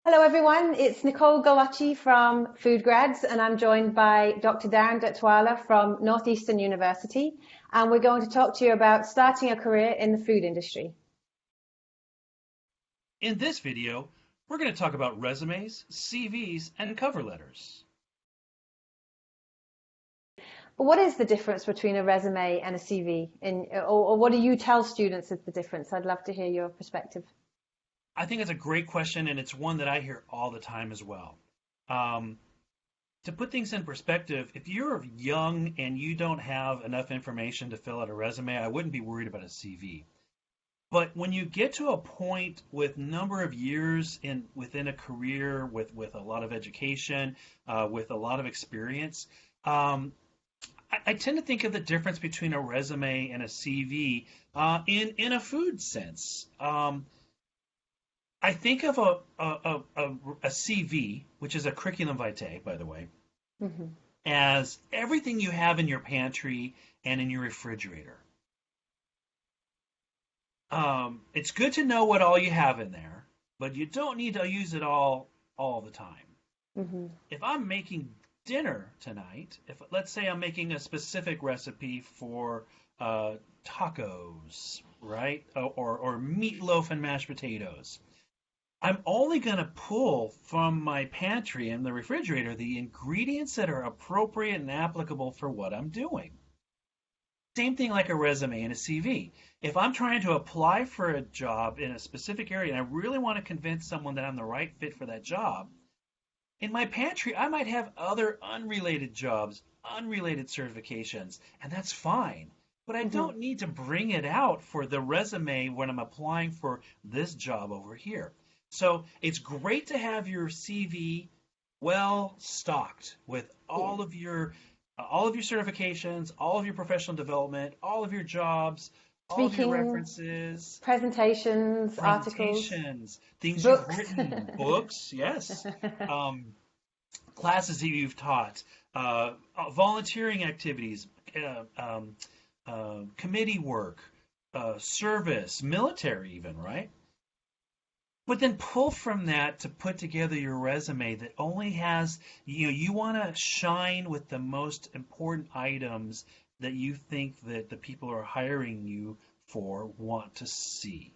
Hello everyone, it's Nicole Galacci from FoodGrads and I'm joined by Dr. Darin Detwiler from Northeastern University, and we're going to talk to you about starting a career in the food industry. In this video, we're going to talk about resumes, CVs, and cover letters. But what is the difference between a resume and a CV? Or what do you tell students is the difference? I'd love to hear your perspective. I think it's a great question, and it's one that I hear all the time as well. Um, to put things in perspective, if you're young and you don't have enough information to fill out a resume, I wouldn't be worried about a CV. But when you get to a point with number of years within a career, with a lot of education, with a lot of experience, um, I tend to think of the difference between a resume and a CV in a food sense. I think of a CV, which is a curriculum vitae, by the way, Hmm. as everything you have in your pantry and in your refrigerator. It's good to know what all you have in there, but you don't need to use it all the time. Hmm. If I'm making dinner tonight, if let's say I'm making a specific recipe for tacos, right, or meatloaf and mashed potatoes, I'm only going to pull from my pantry and the refrigerator the ingredients that are appropriate and applicable for what I'm doing. Same thing like a resume and a CV. If I'm trying to apply for a job in a specific area and I really want to convince someone that I'm the right fit for that job, in my pantry, I might have other unrelated jobs, unrelated certifications, and that's fine. But I Hmm. don't need to bring it out for the resume when I'm applying for this job over here. So it's great to have your CV well stocked with Yeah. all of your certifications, all of your professional development, all of your jobs, all of your Speaking, references, presentations, articles, presentations, things you've books. written, books, yes, um, classes that you've taught, volunteering activities, committee work, service, military, even, right? But then pull from that to put together your resume that only has, you want to shine with the most important items that you think that the people who are hiring you for want to see.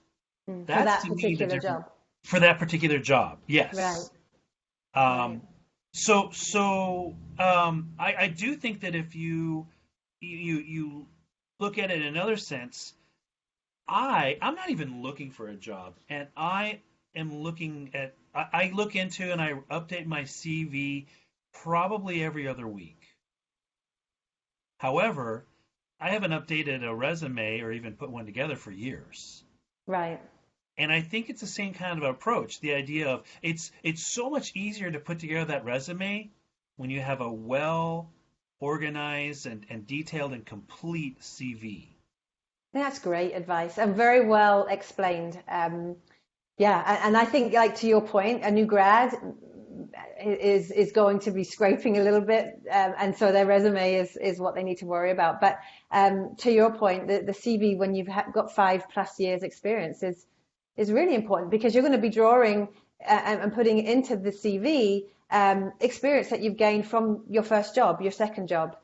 For That's that to me the particular difference job. for that particular job. Right, Yes. right. Um, I do think that if you look at it in another sense, I'm not even looking for a job, and I am looking at I look into and I update my CV probably every other week. However, I haven't updated a resume or even put one together for years. Right. And I think it's the same kind of approach. The idea of it's so much easier to put together that resume when you have a well organized and detailed and complete CV. That's great advice and very well explained. Yeah, and I think, like to your point, a new grad is going to be scraping a little bit, and so their resume is what they need to worry about. But to your point, the CV when you've got 5+ years experience is really important because you're going to be drawing and putting into the CV experience that you've gained from your first job, your second job,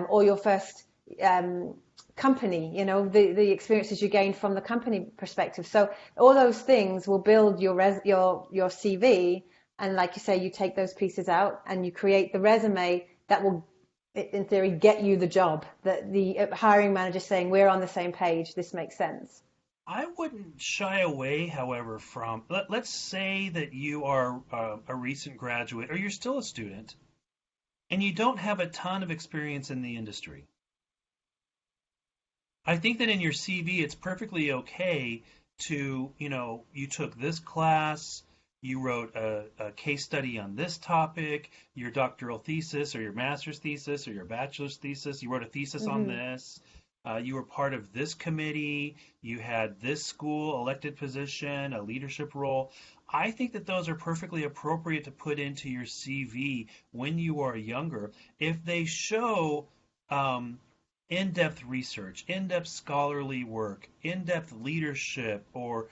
or your first um, company, the experiences you gained from the company perspective. So all those things will build your CV. And like you say, you take those pieces out and you create the resume that will, in theory, get you the job. That the hiring manager saying, we're on the same page, this makes sense. I wouldn't shy away, however, from let's say that you are a recent graduate or you're still a student and you don't have a ton of experience in the industry. I think that in your CV, it's perfectly okay to, you took this class, you wrote a case study on this topic, your doctoral thesis or your master's thesis or your bachelor's thesis, you wrote a thesis on Hmm. this, you were part of this committee, you had this school elected position, a leadership role. I think that those are perfectly appropriate to put into your CV when you are younger if they show um, in-depth research, in-depth scholarly work, in-depth leadership, or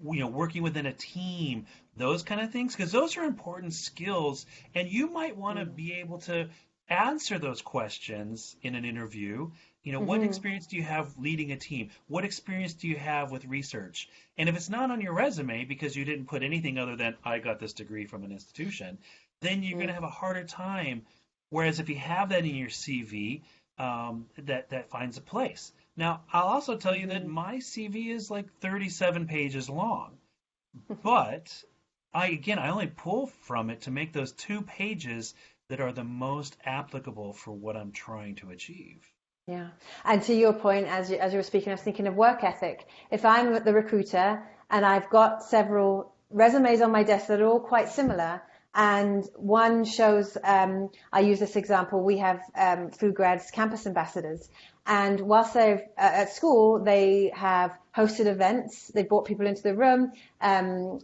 working within a team, those kind of things, because those are important skills, and you might want to be able to answer those questions in an interview. What Mm-hmm. experience do you have leading a team? What experience do you have with research? And if it's not on your resume because you didn't put anything other than I got this degree from an institution, then you're going to have a harder time. Whereas if you have that in your CV, that finds a place. Now, I'll also tell you that Mm-hmm. my CV is like 37 pages long, but I only pull from it to make those 2 pages that are the most applicable for what I'm trying to achieve. Yeah. And to your point, as you were speaking, I was thinking of work ethic. If I'm the recruiter and I've got several resumes on my desk that are all quite similar, and one shows, I use this example, we have FoodGrads campus ambassadors. And whilst they're at school, they have hosted events, they've brought people into the room,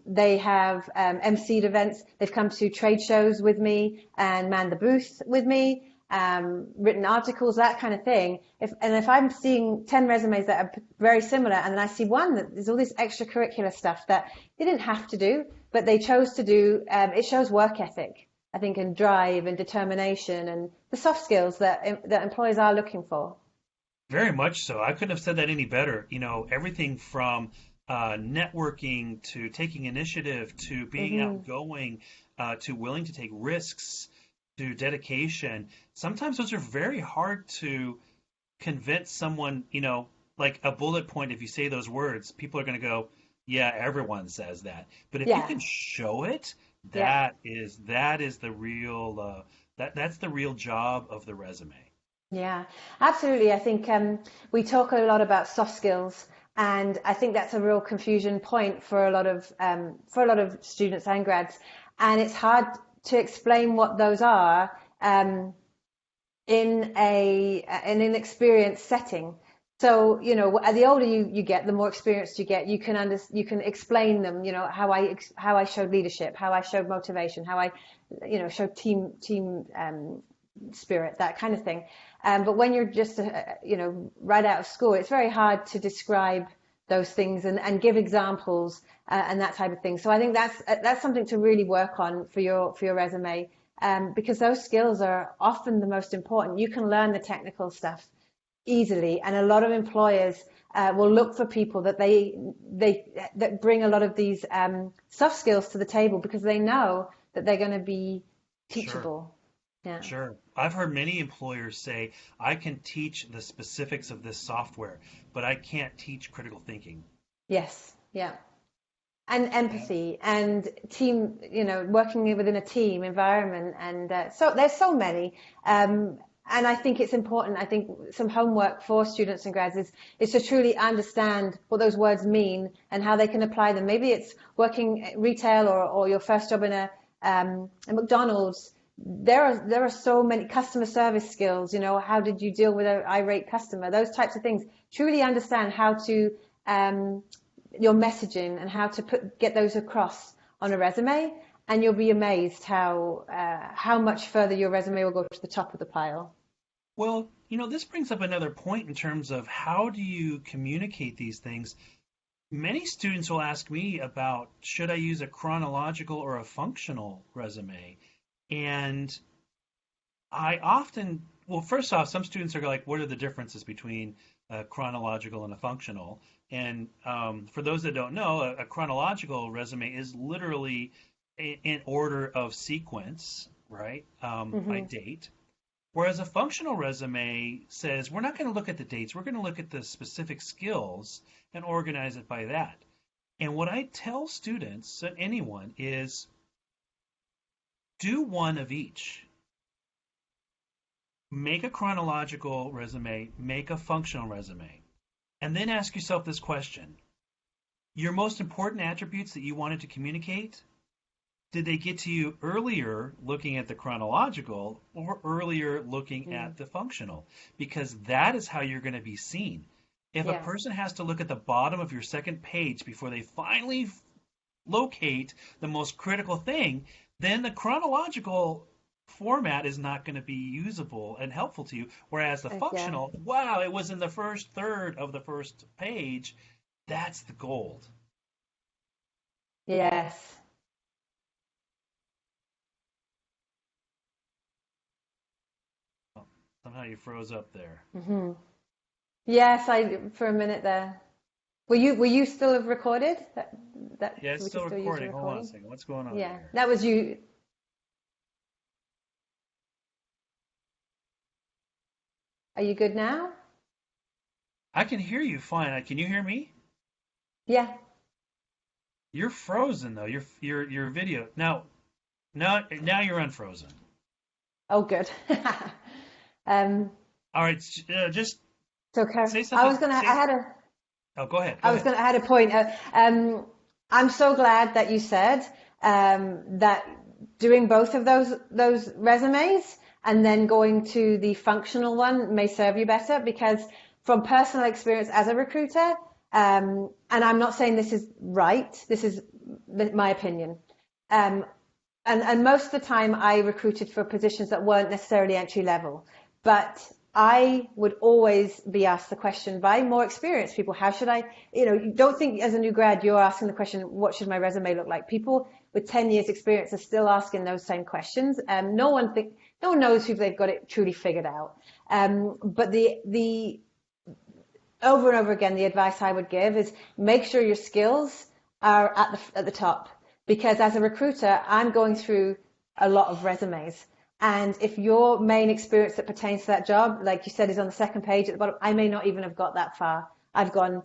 they have emceed events, they've come to trade shows with me and manned the booth with me, written articles, that kind of thing. If I'm seeing 10 resumes that are very similar, and then I see one that there's all this extracurricular stuff that they didn't have to do, but they chose to do, it shows work ethic, I think, and drive and determination and the soft skills that employers are looking for. Very much so. I couldn't have said that any better. Everything from networking to taking initiative to being Hmm. outgoing to willing to take risks to dedication. Sometimes those are very hard to convince someone, like a bullet point. If you say those words, people are going to go, yeah, everyone says that. But if you Yeah, can show it, yeah. that is the real that's the real job of the resume. Yeah, absolutely. I think we talk a lot about soft skills, and I think that's a real confusion point for a lot of students and grads, and it's hard to explain what those are in an experienced setting. So, the older you get, the more experienced you get, you can explain them, how I showed leadership, how I showed motivation, how I, showed team spirit, that kind of thing. But when you're just, right out of school, it's very hard to describe those things and give examples and that type of thing. So I think that's something to really work on for your resume, because those skills are often the most important. You can learn the technical stuff easily, and a lot of employers will look for people that bring a lot of these soft skills to the table because they know that they're going to be Sure. teachable. Yeah. Sure. I've heard many employers say, I can teach the specifics of this software, but I can't teach critical thinking. Yes. Yeah. And Yeah. empathy and team, working within a team environment. And so there's so many. And I think it's important. I think some homework for students and grads is to truly understand what those words mean and how they can apply them. Maybe it's working retail or your first job in a McDonald's. There are so many customer service skills. How did you deal with an irate customer? Those types of things. Truly understand how to your messaging and how to get those across on a resume, and you'll be amazed how much further your resume will go to the top of the pile. Well, this brings up another point in terms of how do you communicate these things. Many students will ask me about should I use a chronological or a functional resume? And I often, well, first off, some students are like, what are the differences between a chronological and a functional? And for those that don't know, a chronological resume is literally in order of sequence, right? By Hmm. date. Whereas a functional resume says, we're not going to look at the dates, we're going to look at the specific skills and organize it by that. And what I tell students and anyone is do one of each. Make a chronological resume, make a functional resume, and then ask yourself this question. Your most important attributes that you wanted to communicate, did they get to you earlier looking at the chronological or earlier looking Mm. at the functional? Because that is how you're going to be seen. If a Yeah. person has to look at the bottom of your second page before they finally locate the most critical thing, then the chronological format is not going to be usable and helpful to you. Whereas the Yeah. functional, wow, it was in the first third of the first page, that's the gold. Yes. Oh, somehow you froze up there. Hmm. Yes, I for a minute there. Were you still recorded? That Yeah, it's we can still still use the recording. Hold on a recording? second. What's going on Yeah, here? that was you. Are you good now? I can hear you fine. Can you hear me? Yeah. You're frozen though. Your video now you're unfrozen. Oh, good. Um, All right, just so say I something. was gonna. Say. I had a. Oh, go ahead. Go I was ahead. gonna. I had a point. I'm so glad that you said that doing both of those resumes and then going to the functional one may serve you better because from personal experience as a recruiter, and I'm not saying this is right. This is my opinion. Um, and most of the time I recruited for positions that weren't necessarily entry level, but I would always be asked the question by more experienced people, how should I, you don't think as a new grad, you're asking the question, what should my resume look like? People with 10 years experience are still asking those same questions. No one knows if they've got it truly figured out. But the over and over again, the advice I would give is make sure your skills are at the top. Because as a recruiter, I'm going through a lot of resumes. And if your main experience that pertains to that job, like you said, is on the second page at the bottom, I may not even have got that far. I've gone,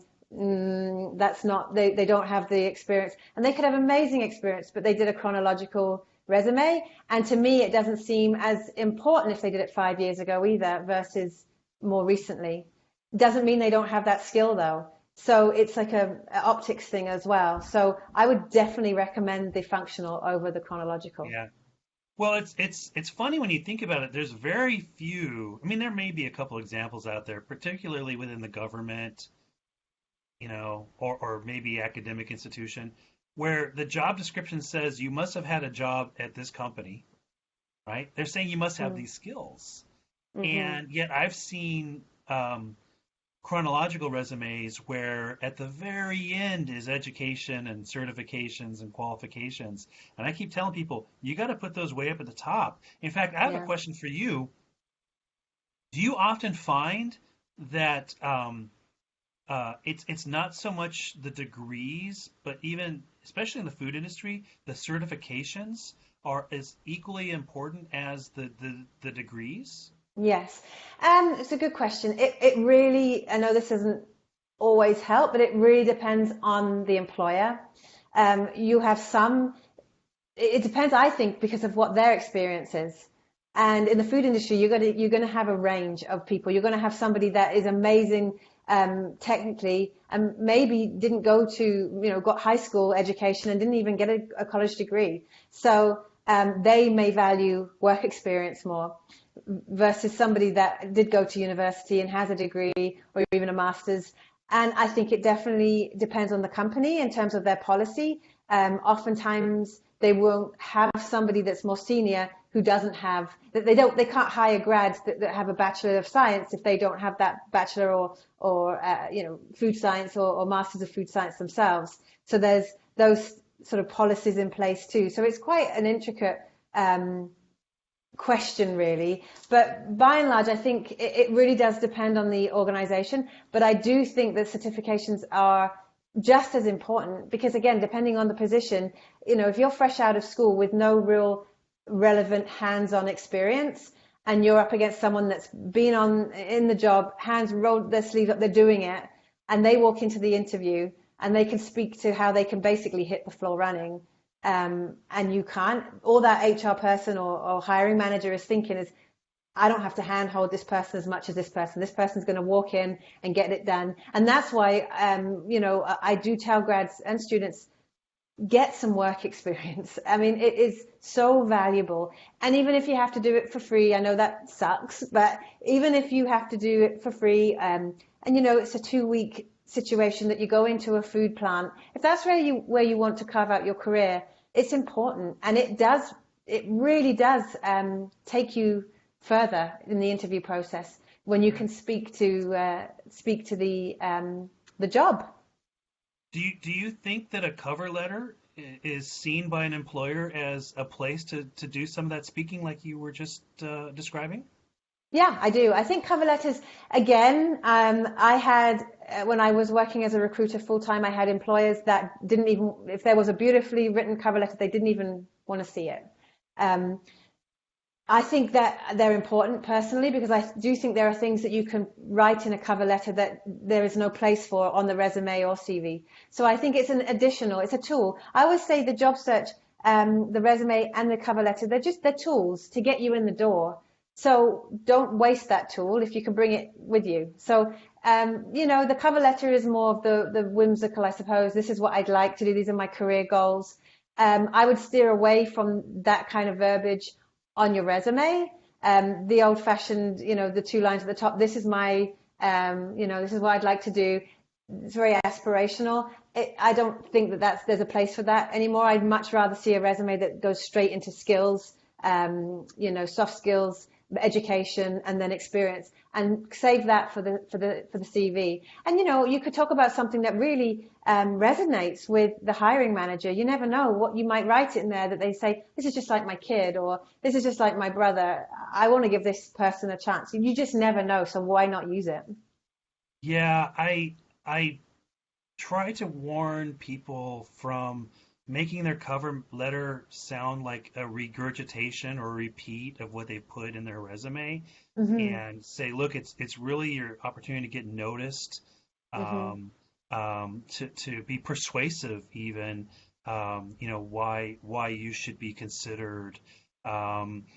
that's not, they don't have the experience. And they could have amazing experience, but they did a chronological resume. And to me, it doesn't seem as important if they did it 5 years ago either versus more recently. Doesn't mean they don't have that skill though. So it's like a optics thing as well. So I would definitely recommend the functional over the chronological. Yeah. Well, it's funny when you think about it. There's very few. I mean, there may be a couple examples out there, particularly within the government, or maybe academic institution, where the job description says you must have had a job at this company, right? They're saying you must have Mm. these skills, Hmm. and yet I've seen chronological resumes where at the very end is education and certifications and qualifications. And I keep telling people, you got to put those way up at the top. In fact, I have a Yeah. question for you. Do you often find that it's not so much the degrees, but even especially in the food industry, the certifications are as equally important as the degrees? Yes. It's a good question. It really, I know this doesn't always help, but it really depends on the employer. You have some, it depends, I think, because of what their experience is. And in the food industry, you're going to have a range of people. You're going to have somebody that is amazing technically and maybe didn't go to, got high school education and didn't even get a college degree. So they may value work experience more versus somebody that did go to university and has a degree or even a master's. And I think it definitely depends on the company in terms of their policy. Oftentimes they won't have somebody that's more senior who doesn't have that they can't hire grads that have a Bachelor of Science if they don't have that bachelor or food science or masters of food science themselves. So there's those sort of policies in place too. So it's quite an intricate question really, but by and large I think it really does depend on the organization, but I do think that certifications are just as important because again, depending on the position, if you're fresh out of school with no real relevant hands-on experience and you're up against someone that's been on in the job, hands rolled their sleeves up, they're doing it, and they walk into the interview and they can speak to how they can basically hit the floor running, and you can't, all that HR person or hiring manager is thinking is, I don't have to handhold this person as much as this person. This person's going to walk in and get it done. And that's why, I do tell grads and students, get some work experience. I mean, it is so valuable. And even if you have to do it for free, I know that sucks, but even if you have to do it for free, and it's a 2 week situation that you go into a food plant, if that's where you want to carve out your career, it's important. And it really does, take you further in the interview process when you can speak to the job. Do you think that a cover letter is seen by an employer as a place to do some of that speaking like you were just describing? Yeah, I do. I think cover letters, again, I had, when I was working as a recruiter full time, I had employers that didn't even, if there was a beautifully written cover letter, they didn't even want to see it. Um, I think that they're important personally because I do think there are things that you can write in a cover letter that there is no place for on the resume or CV. So I think it's an additional, it's a tool. I always say the job search, the resume and the cover letter, they're tools to get you in the door. So don't waste that tool if you can bring it with you. So, the cover letter is more of the whimsical, I suppose. This is what I'd like to do. These are my career goals. I would steer away from that kind of verbiage on your resume. The old fashioned, the two lines at the top, this is my, this is what I'd like to do. It's very aspirational. I don't think there's a place for that anymore. I'd much rather see a resume that goes straight into skills, soft skills, education, and then experience, and save that for the CV. And you could talk about something that really resonates with the hiring manager. You never know what you might write in there that they say, this is just like my kid, or this is just like my brother. I want to give this person a chance. You just never know, so why not use it? Yeah, I try to warn people from making their cover letter sound like a regurgitation or repeat of what they put in their resume, Hmm. and say, look, it's really your opportunity to get noticed, Hmm. um, to be persuasive, even, why you should be considered, um,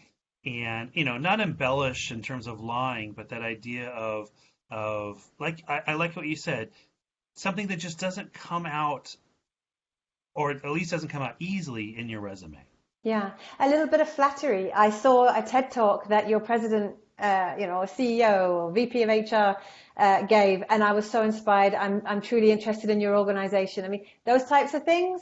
and not embellish in terms of lying, but that idea of like I like what you said, something that just doesn't come out, or at least doesn't come out easily in your resume. Yeah, a little bit of flattery. I saw a TED talk that your president, or CEO or VP of HR gave, and I was so inspired. I'm truly interested in your organization. I mean, those types of things.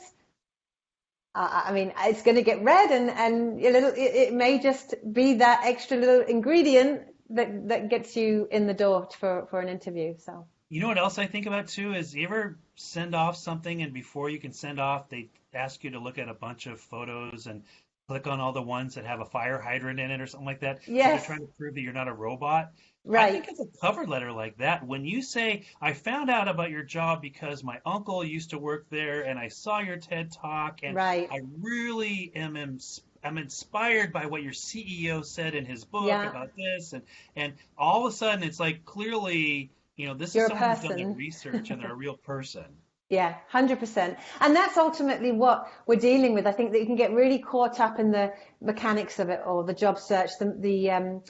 I mean, it's going to get read, and it may just be that extra little ingredient that gets you in the door for an interview. So. You know what else I think about too is, you ever send off something and before you can send off, they ask you to look at a bunch of photos and click on all the ones that have a fire hydrant in it or something like that. So they're Yes, trying to prove that you're not a robot. I think right, it's a cover letter like that. When you say, I found out about your job because my uncle used to work there and I saw your TED talk and right. I really I'm inspired by what your CEO said in his book Yeah, about this, and all of a sudden it's like, clearly, this is you're a someone who's done their person. research and they're a real person. Yeah, 100%. And that's ultimately what we're dealing with. I think that you can get really caught up in the mechanics of it or the job search, the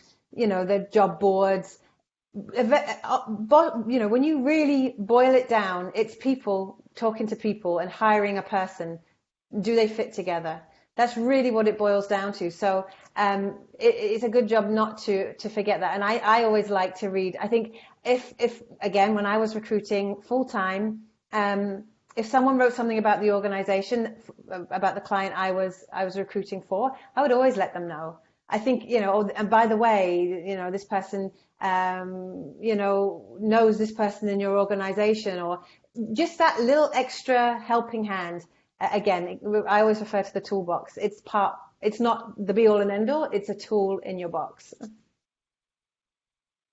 job boards. When you really boil it down, it's people talking to people and hiring a person. Do they fit together? That's really what it boils down to. So it's a good job not to forget that. And I always like to read. I think if again, when I was recruiting full time, if someone wrote something about the organization, about the client I was recruiting for, I would always let them know. I think, and by the way, this person, knows this person in your organization, or just that little extra helping hand. Again, I always refer to the toolbox. It's not the be all and end all. It's a tool in your box.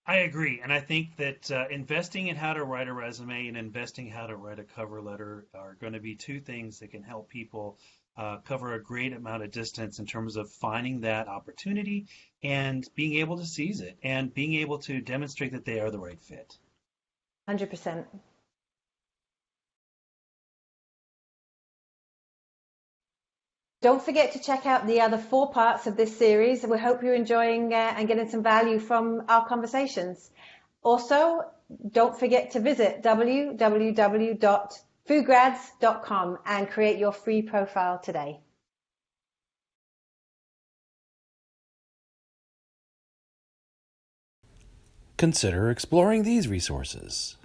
I agree, and I think that investing in how to write a resume and investing how to write a cover letter are going to be two things that can help people cover a great amount of distance in terms of finding that opportunity and being able to seize it and being able to demonstrate that they are the right fit. 100%. Don't forget to check out the other 4 parts of this series. We hope you're enjoying and getting some value from our conversations. Also, don't forget to visit www.foodgrads.com and create your free profile today. Consider exploring these resources.